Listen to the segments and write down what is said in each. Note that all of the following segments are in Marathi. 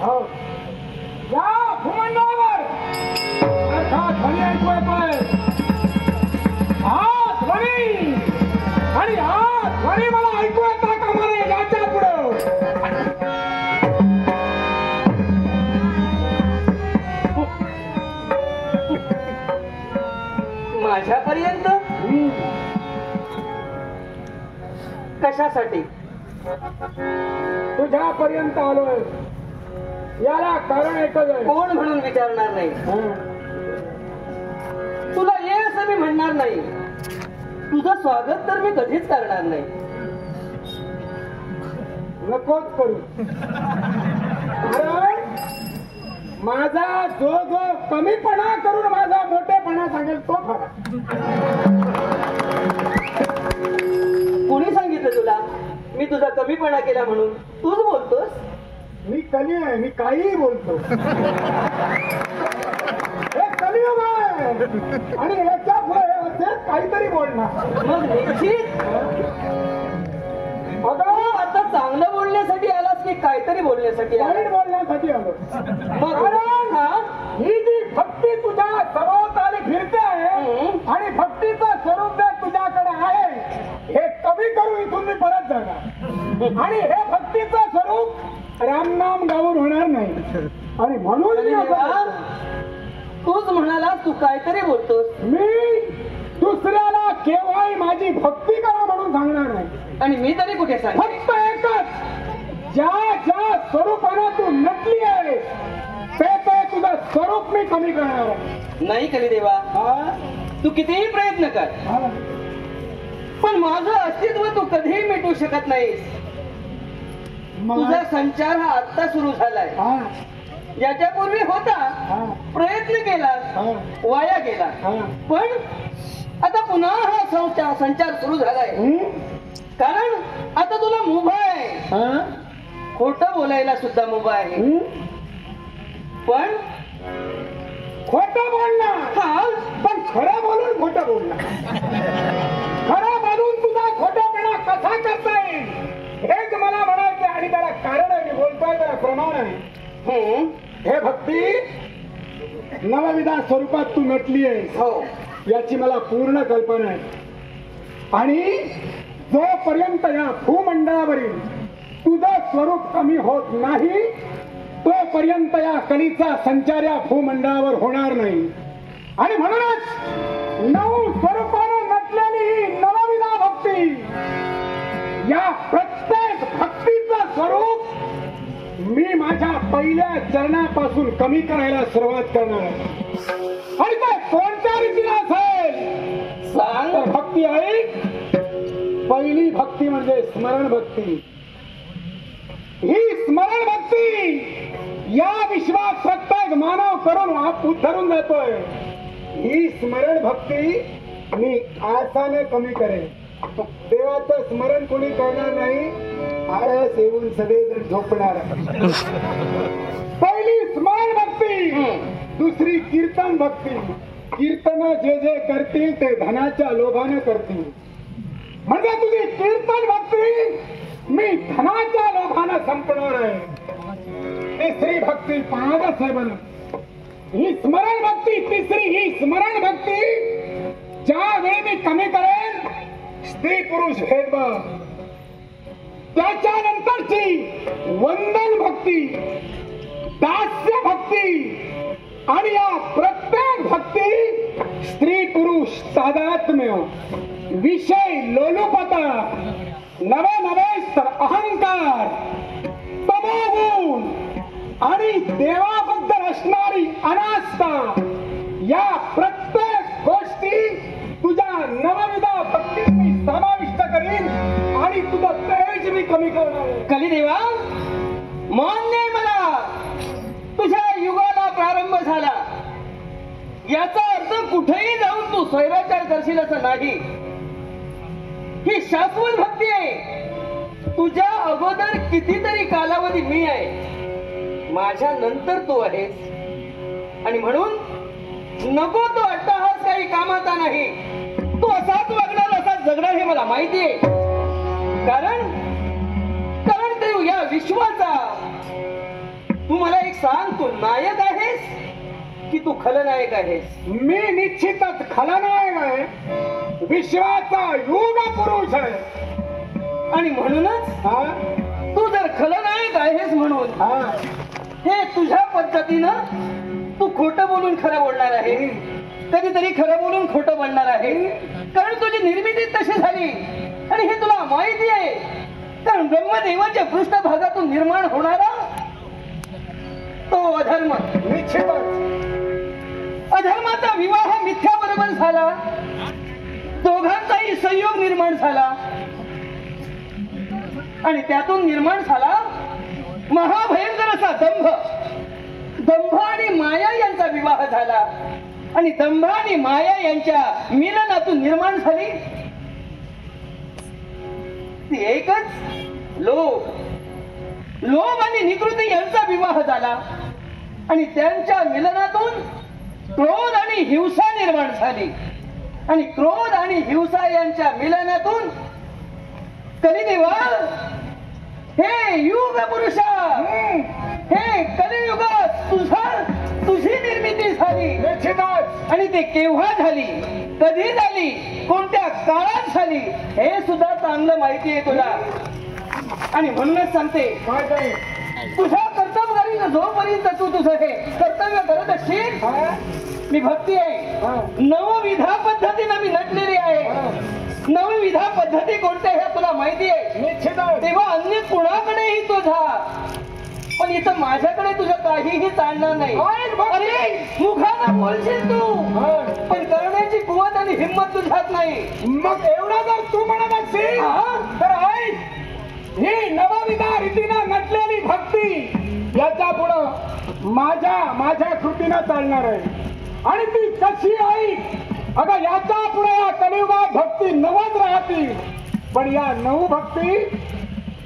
हो या भूमंडळावर अर्थात ध्वनी ऐकू येतोय. हा ध्वनी आणि हा ध्वनी मला ऐकू येता कामा नये याच्या पुढं. माझ्यापर्यंत कशासाठी? तुझ्यापर्यंत आलोय याला कारण एकच आहे. कोण म्हणून विचारणार नाही. तुला ये असं मी म्हणणार नाही. तुझं स्वागत तर मी कधीच करणार नाही. नकोच करू. कारण माझा जो कमीपणा करून माझा मोठेपणा सांगेल तो खरा. कोणी सांगितलं तुला मी तुझा कमीपणा केला म्हणून? तूच बोलतोस. मी कमी आहे. मी काहीही बोलतो. हे कलियुग आहे आणि याच्या पुढे असेल काहीतरी बोलणार. मग निश्चित अगं आता चांगलं बोलण्यासाठी आलास की काहीतरी बोलण्यासाठी आलास? वाईट बोलण्यासाठी आलो. कारण ही जी भक्ती तुझ्या सभोवताली फिरते आहे आणि भक्तीचं स्वरूप जे तुझ्याकडे आहे हे कमी करू इथून मी परत जाणार. आणि हे भक्तीचं स्वरूप रामनाम गाऊन होणार नाही. आणि म्हणून मी तूच म्हणाला तू काहीतरी बोलतोस. मी दुसऱ्याला केव्हाही माझी भक्ती करा म्हणून सांगणार नाही. आणि मी तरी कुठे सांग. फक्त एकच ज्या ज्या स्वरूपाने तू नटली आहे ते तुझं स्वरूप मी कमी करणार आहे. नाही कलिदेवा तू कितीही प्रयत्न कर पण माझं अस्तित्व तू कधीही मिटवू शकत नाहीस. तुझा संचार हा आत्ता सुरू झालाय. याच्यापूर्वी होता प्रयत्न केला वाया गेला. पण आता पुन्हा हा संचार सुरू झालाय. कारण आता तुला मुभा आहे. खोटं बोलायला सुद्धा मुभा आहे. पण खोटं बोलणार पण खरं बोलून खोटं बोलणार. खरं बोलून तुझा खोटापणा कसा करता येईल हेच मला म्हणायचं. आणि त्याला कारण आहे. मी बोलतोय त्याला प्रमाण आहे. हे भक्ती नवविधा स्वरूपात तू नटली आहेस हो याची मला पूर्ण कल्पना आहे. आणि जोपर्यंत या भूमंडळावरील तुझं स्वरूप कमी होत नाही तोपर्यंत या कलीचा संचार या भूमंडळावर होणार नाही. आणि म्हणूनच नऊ स्वरूपानं नटलेली ही नवविधा भक्ती या प्रत्येक भक्तीचं स्वरूप मी माझ्या पहिल्या चरणापासून कमी करायला सुरुवात करणार आहे. आणि ते कोणत्या रीतीला असेल सांग. भक्ती आहे. पहिली भक्ती म्हणजे स्मरण भक्ती. ही स्मरण भक्ती या विश्वात प्रत्येक मानव करून उद्धरून जातोय. ही स्मरण भक्ती मी आसाने कमी करेन. देवाचं स्मरण कोणी करणार नाही. आळस येऊन सगळेजण झोपणार. पहिली स्मरण भक्ती. दुसरी कीर्तन भक्ती. कीर्तन जे जे करतील ते धनाच्या लोभाने करतील. म्हणजे तुझी कीर्तन भक्ती मी धनाच्या लोभाने संपणार आहे. तिसरी भक्ती पाहत आहे बन. ही स्मरण भक्ती तिसरी ही स्मरण भक्ती ज्या वेळी मी कमी करेन स्त्री पुरुष भेदभाव. त्याच्यानंतरची वंदन भक्ती दास्य भक्ती आणि या प्रत्येक भक्ती स्त्री पुरुष तादात्म्य विषय लोलुपता नवे नवे तर अहंकार तमोगुण आणि देवाबद्दल असणारी अनास्था या प्रत्येक गोष्टी तुझ्या नवविधा भक्तीत मी समाविष्ट करीन आणि तुझं तेज मी कमी करणार. कलिदेवा मान्य आहे मला तुझ्या युगाला प्रारंभ झाला. याचा अर्थ कुठेही जाऊन तू स्वैराचार करशील असं नाही. ही शाश्वत भक्ती आहे. तुझ्या अगोदर कितीतरी कालावधी मी आहे. माझ्या नंतर तू आहेस. आणि म्हणून नको तो अट्टहास काही कामाचा नाही. तू असाच वागणार असाच जगणार हे मला माहिती आहे. कारण कारण देव या विश्वाचा तू मला सांग, तू नायक आहेस की तू खलनायक आहेस? मी निश्चितच खलनायक आहे, विश्वाचा युग पुरुष आहे. आणि म्हणूनच हा? तू जर खलनायक आहेस म्हणून हा. हे तुझ्या पद्धतीनं तू खोटं बोलून खरं बोलणार आहे, कधीतरी खरं बोलून खोटं बोलणार आहे. कारण तुझी निर्मिती तशी झाली आणि हे तुला माहिती आहे. कारण ब्रह्मदेवाच्या पृष्ठभागातून निर्माण होणारा तो अधर्म, निश्चितच अधर्माचा विवाह मिथ्याबरोबर झाला, दोघांचाही संयोग निर्माण झाला आणि त्यातून निर्माण झाला महाभयंकर असा दंभ. दंभ आणि माया यांचा विवाह झाला आणि दंभ आणि माया यांच्या मिलनातून निर्माण झाली ती एकच लोभ. लोभ आणि निकृती यांचा विवाह झाला आणि त्यांच्या मिलनातून क्रोध आणि हिंसा निर्माण झाली आणि क्रोध आणि हिंसा यांच्या मिलनातून कलिदेवा, हे युग पुरुषा, हे कलियुगात तुझी निर्मिती झाली. निश्चितच. आणि ते केव्हा झाली, कधी झाली, कोणत्या काळात झाली हे सुद्धा चांगलं माहिती आहे तुला. आणि म्हणूनच सांगते, काय ते? तुझ्या कर्तव्यकारीनं जोपर्यंत तू तुझं हे कर्तव्य करत असशील, हा? मी भक्ती आहे, हा. नवविधा पद्धतीनं मी नटलेली आहे. नवविधा पद्धती कोणत्या हे तुला माहिती आहे. निश्चितच. तेव्हा अन्य कुणाकडेही तो जा, पण इथं माझ्याकडे तुझं काहीही चालणार नाही. अरे मुखानं बोलशील तू, हा. पण करण्याची कुवत आणि हिंमत तुझ्यात नाही. मग एवढा जर तू म्हणत असशील तर ऐक, ही नवविधा रीतीनं नटलेली भक्ती याच्या पुढं माझ्या कृतीनं चालणार आहे. आणि ती कशी ऐक, अगं याच्या पुढे या कलियुगात भक्ती नवच राहतील. पण या नऊ भक्ती,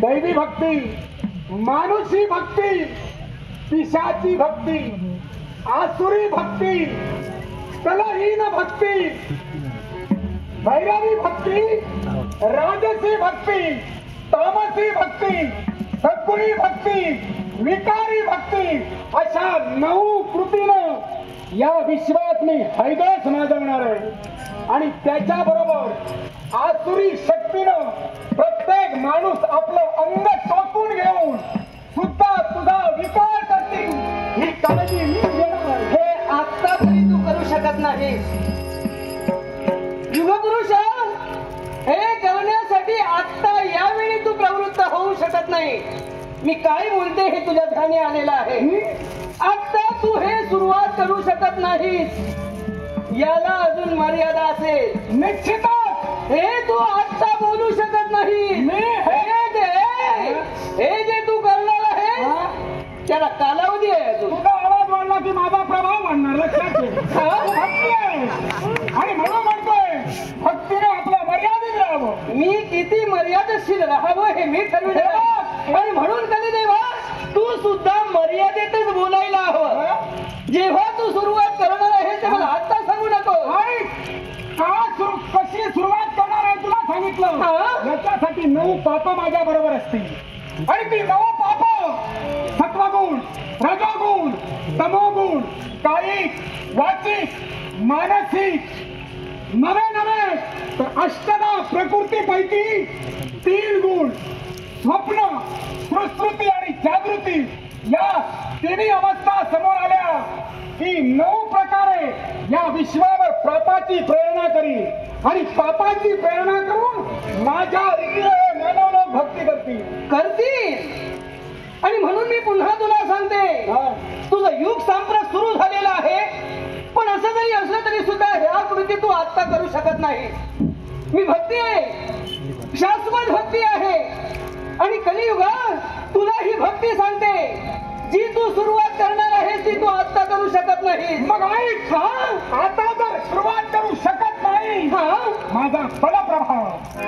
दैवी भक्ती, मानुषी भक्ती, पिशाची भक्ती, आसुरी भक्ती, कलहीन भक्ती, भैरवी भक्ती, राजसी भक्ती, तामसी भक्ती, सद्गुणी भक्ती, विकारी भक्ती, अशा 9 कृतीनं या विश्वात मी हैदस माजवणार आहे. आणि त्याच्याबरोबर आसुरी शक्तीनं प्रत्येक माणूस आपलं अंग टोचून घेऊन सुद्धा तुझा विकार करतील, ही काळजी मी घेणार आहे. हे आता तरी तू करू शकत नाहीस. युगपुरुषा, हे करण्यासाठी आता यावेळी तू प्रवृत्त होऊ शकत नाही. मी काय बोलते हे तुझ्या ध्यानी आलेलं आहे. आता तू हे सुरुवात करू शकत नाहीस, याला अजून मर्यादा असेल. निश्चितच हे तू आता बोलू शकत नाही. हे जे तू करणार आहे त्याला कालावधी आहे अजून. तुझा आवाज वाढला की माझा प्रभाव वाढणार, लक्षात ठेव. भक्ती आहे आणि म्हणून म्हणतोय भक्तीने आपल्या मर्यादित राहावं. मी किती मर्यादेशीर राहावं हे मी ठरविलं आहे. आणि म्हणून कलिदेवा, तू सुद्धा मर्यादेतच बोलायला हवं. जेव्हा तू सुरुवात करणार आहे ते मला आता सांगू नको. कशी सुरुवात करणार आहे तुला सांगितलं. याच्यासाठी 9 पाप माझ्या बरोबर असतील. आणि ती 9 पाप सत्वगुण, रजोगुण, तमोगुण, कायिक, वाचिक, मानसिक, नवे तर अष्टदा प्रकृतीपैकी 3 गुण, स्वप्न, सुश्रुती आणि जागृती, या 3 अवस्था समोर आल्या की 9 प्रकारे या विश्वावर पापाची प्रेरणा करी. आणि पापाची प्रेरणा करून माझ्या रीतीने मानव लोक भक्ती करतील. आणि म्हणून मी पुन्हा तुला सांगते, तुझं युग सांप्रत सुरू झालेलं आहे. पण असं जरी असलं तरी सुद्धा ह्या कृती तू आता करू शकत नाही. मी भक्ती आहे, शाश्वत भक्ती आहे. आणि कलियुगात तुला ही भक्ती सांगते, जी तू सुरुवात करणार आहेस ती तू आता करू शकत नाही. मग ऐक, आता जर सुरुवात करू शकत नाही, माझा बलप्रभाव